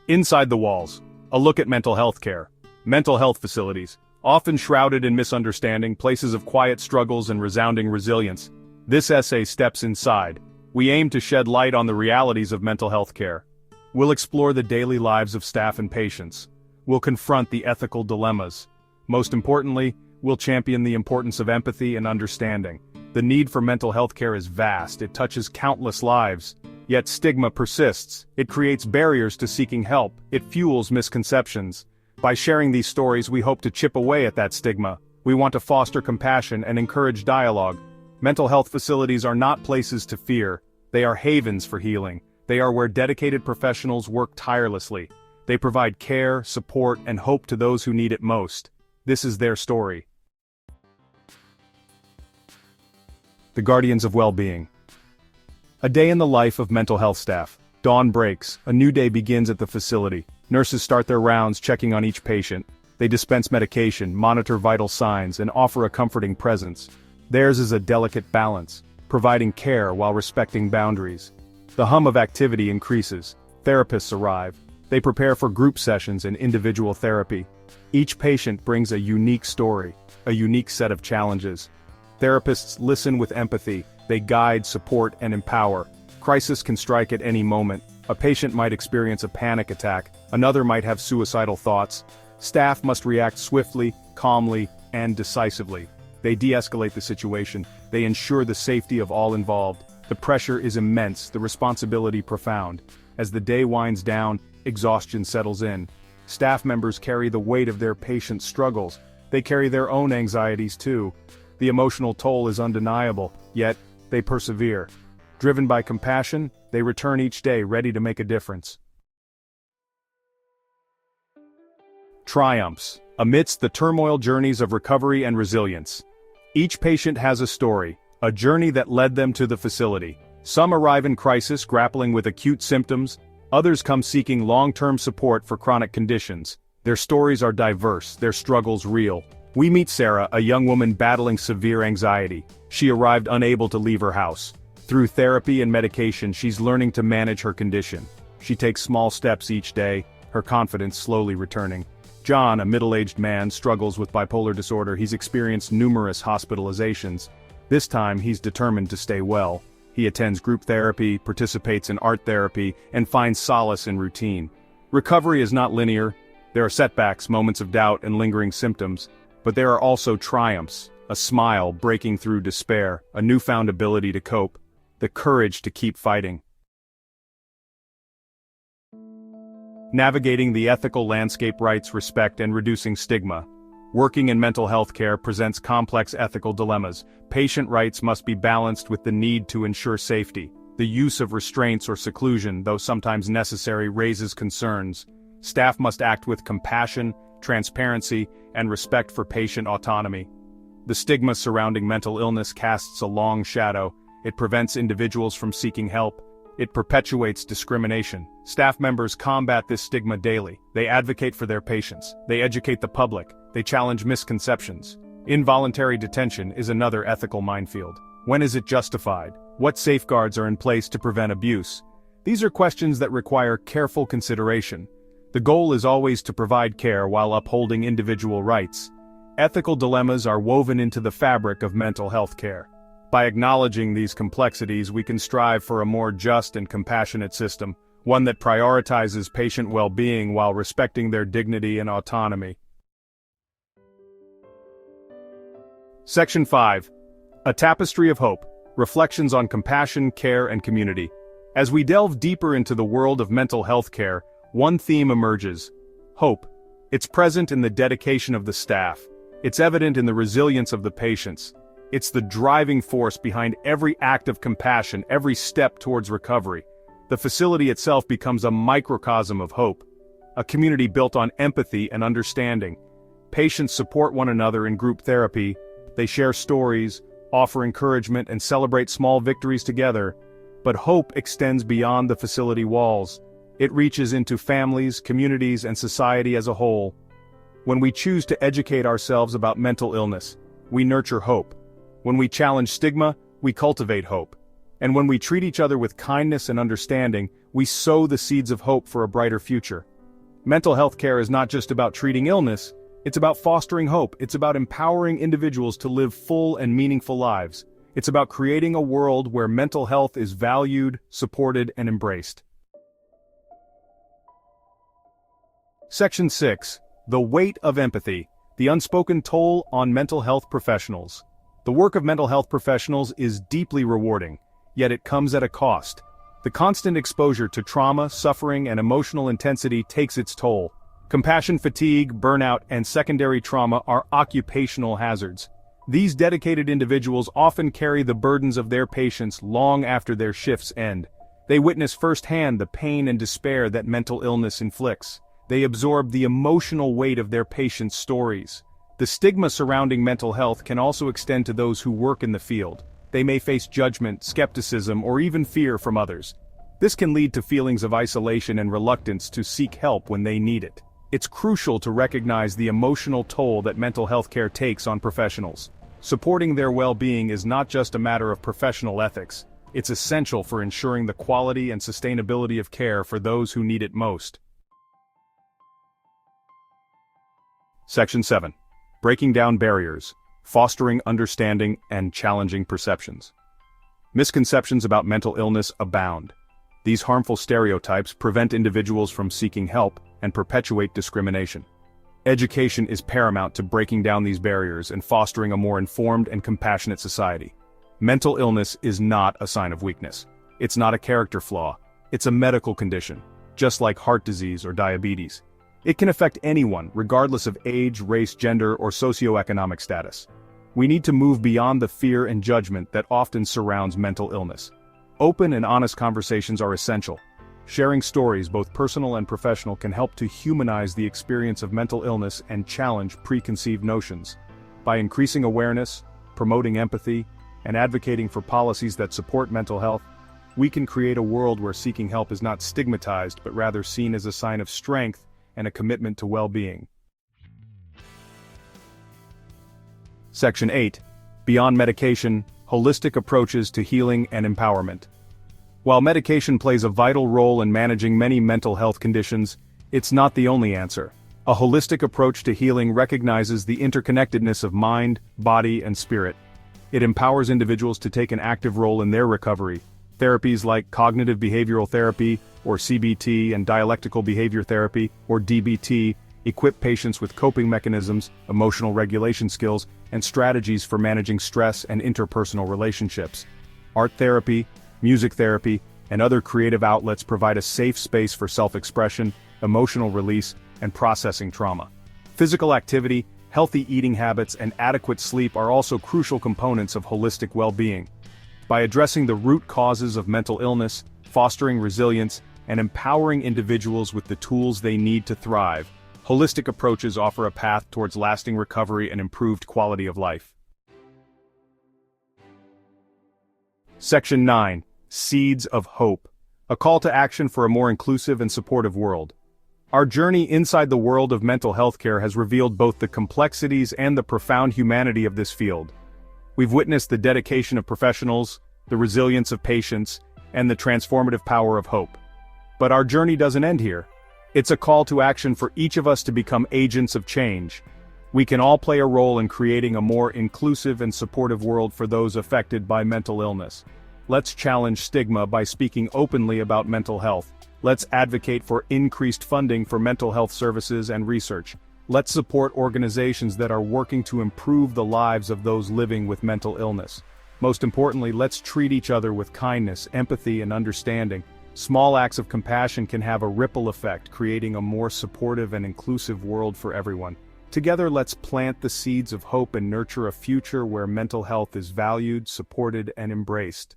Inside the walls, a look at mental health care. Mental health facilities, often shrouded in misunderstanding, places of quiet struggles and resounding resilience. This essay steps inside. We aim to shed light on the realities of mental health care. We'll explore the daily lives of staff and patients. We'll confront the ethical dilemmas. Most importantly, we'll champion the importance of empathy and understanding. The need for mental health care is vast, it touches countless lives. Yet stigma persists. It creates barriers to seeking help, it fuels misconceptions. By sharing these stories, we hope to chip away at that stigma. We want to foster compassion and encourage dialogue. Mental health facilities are not places to fear. They are havens for healing. They are where dedicated professionals work tirelessly. They provide care, support, and hope to those who need it most. This is their story. The Guardians of Well-Being. A day in the life of mental health staff. Dawn breaks, a new day begins at the facility. Nurses start their rounds, checking on each patient. They dispense medication, monitor vital signs, and offer a comforting presence. Theirs is a delicate balance, providing care while respecting boundaries. The hum of activity increases. Therapists arrive. They prepare for group sessions and individual therapy. Each patient brings a unique story, a unique set of challenges. Therapists listen with empathy. They guide, support, and empower. Crisis can strike at any moment. A patient might experience a panic attack. Another might have suicidal thoughts. Staff must react swiftly, calmly, and decisively. They de-escalate the situation. They ensure the safety of all involved. The pressure is immense, the responsibility profound. As the day winds down, exhaustion settles in. Staff members carry the weight of their patients' struggles. They carry their own anxieties too. The emotional toll is undeniable, yet they persevere. Driven by compassion, they return each day ready to make a difference. Triumphs. Amidst the turmoil journeys of recovery and resilience. Each patient has a story, a journey that led them to the facility. Some arrive in crisis, grappling with acute symptoms. Others come seeking long-term support for chronic conditions. Their stories are diverse, their struggles real. We meet Sarah, a young woman battling severe anxiety. She arrived unable to leave her house. Through therapy and medication, she's learning to manage her condition. She takes small steps each day, her confidence slowly returning. John, a middle-aged man, struggles with bipolar disorder. He's experienced numerous hospitalizations. This time, he's determined to stay well. He attends group therapy, participates in art therapy, and finds solace in routine. Recovery is not linear. There are setbacks, moments of doubt, and lingering symptoms. But there are also triumphs, a smile breaking through despair, a newfound ability to cope, the courage to keep fighting. Navigating the ethical landscape, rights, respect, and reducing stigma. Working in mental health care presents complex ethical dilemmas. Patient rights must be balanced with the need to ensure safety. The use of restraints or seclusion, though sometimes necessary, raises concerns. Staff must act with compassion, transparency, and respect for patient autonomy. The stigma surrounding mental illness casts a long shadow. It prevents individuals from seeking help. It perpetuates discrimination. Staff members combat this stigma daily. They advocate for their patients. They educate the public. They challenge misconceptions. Involuntary detention is another ethical minefield. When is it justified? What safeguards are in place to prevent abuse? These are questions that require careful consideration. The goal is always to provide care while upholding individual rights. Ethical dilemmas are woven into the fabric of mental health care. By acknowledging these complexities, we can strive for a more just and compassionate system, one that prioritizes patient well-being while respecting their dignity and autonomy. Section 5. A Tapestry of Hope. Reflections on Compassion, Care, and Community. As we delve deeper into the world of mental health care, one theme emerges: hope. It's present in the dedication of the staff. It's evident in the resilience of the patients. It's the driving force behind every act of compassion, every step towards recovery. The facility itself becomes a microcosm of hope, a community built on empathy and understanding. Patients support one another in group therapy. They share stories, offer encouragement, and celebrate small victories together. But hope extends beyond the facility walls. It reaches into families, communities, and society as a whole. When we choose to educate ourselves about mental illness, we nurture hope. When we challenge stigma, we cultivate hope. And when we treat each other with kindness and understanding, we sow the seeds of hope for a brighter future. Mental health care is not just about treating illness, it's about fostering hope, it's about empowering individuals to live full and meaningful lives. It's about creating a world where mental health is valued, supported, and embraced. Section 6. The weight of empathy, the unspoken toll on mental health professionals. The work of mental health professionals is deeply rewarding, yet it comes at a cost. The constant exposure to trauma, suffering, and emotional intensity takes its toll. Compassion fatigue, burnout, and secondary trauma are occupational hazards. These dedicated individuals often carry the burdens of their patients long after their shifts end. They witness firsthand the pain and despair that mental illness inflicts. They absorb the emotional weight of their patients' stories. The stigma surrounding mental health can also extend to those who work in the field. They may face judgment, skepticism, or even fear from others. This can lead to feelings of isolation and reluctance to seek help when they need it. It's crucial to recognize the emotional toll that mental health care takes on professionals. Supporting their well-being is not just a matter of professional ethics, it's essential for ensuring the quality and sustainability of care for those who need it most. Section 7. Breaking down barriers, fostering understanding, and challenging perceptions. Misconceptions about mental illness abound. These harmful stereotypes prevent individuals from seeking help and perpetuate discrimination. Education is paramount to breaking down these barriers and fostering a more informed and compassionate society. Mental illness is not a sign of weakness. It's not a character flaw. It's a medical condition, just like heart disease or diabetes. It can affect anyone, regardless of age, race, gender, or socioeconomic status. We need to move beyond the fear and judgment that often surrounds mental illness. Open and honest conversations are essential. Sharing stories, both personal and professional, can help to humanize the experience of mental illness and challenge preconceived notions. By increasing awareness, promoting empathy, and advocating for policies that support mental health, we can create a world where seeking help is not stigmatized but rather seen as a sign of strength and a commitment to well-being. Section 8. Beyond medication, holistic approaches to healing and empowerment. While medication plays a vital role in managing many mental health conditions, it's not the only answer. A holistic approach to healing recognizes the interconnectedness of mind, body, and spirit. It empowers individuals to take an active role in their recovery. Therapies like cognitive behavioral therapy, or CBT, and dialectical behavior therapy, or DBT, equip patients with coping mechanisms, emotional regulation skills, and strategies for managing stress and interpersonal relationships. Art therapy, music therapy, and other creative outlets provide a safe space for self-expression, emotional release, and processing trauma. Physical activity, healthy eating habits, and adequate sleep are also crucial components of holistic well-being. By addressing the root causes of mental illness, fostering resilience, and empowering individuals with the tools they need to thrive, holistic approaches offer a path towards lasting recovery and improved quality of life. Section 9. Seeds of Hope. A call to action for a more inclusive and supportive world. Our journey inside the world of mental health care has revealed both the complexities and the profound humanity of this field. We've witnessed the dedication of professionals, the resilience of patients, and the transformative power of hope. But our journey doesn't end here. It's a call to action for each of us to become agents of change. We can all play a role in creating a more inclusive and supportive world for those affected by mental illness. Let's challenge stigma by speaking openly about mental health. Let's advocate for increased funding for mental health services and research. Let's support organizations that are working to improve the lives of those living with mental illness. Most importantly, let's treat each other with kindness, empathy, and understanding. Small acts of compassion can have a ripple effect, creating a more supportive and inclusive world for everyone. Together, let's plant the seeds of hope and nurture a future where mental health is valued, supported, and embraced.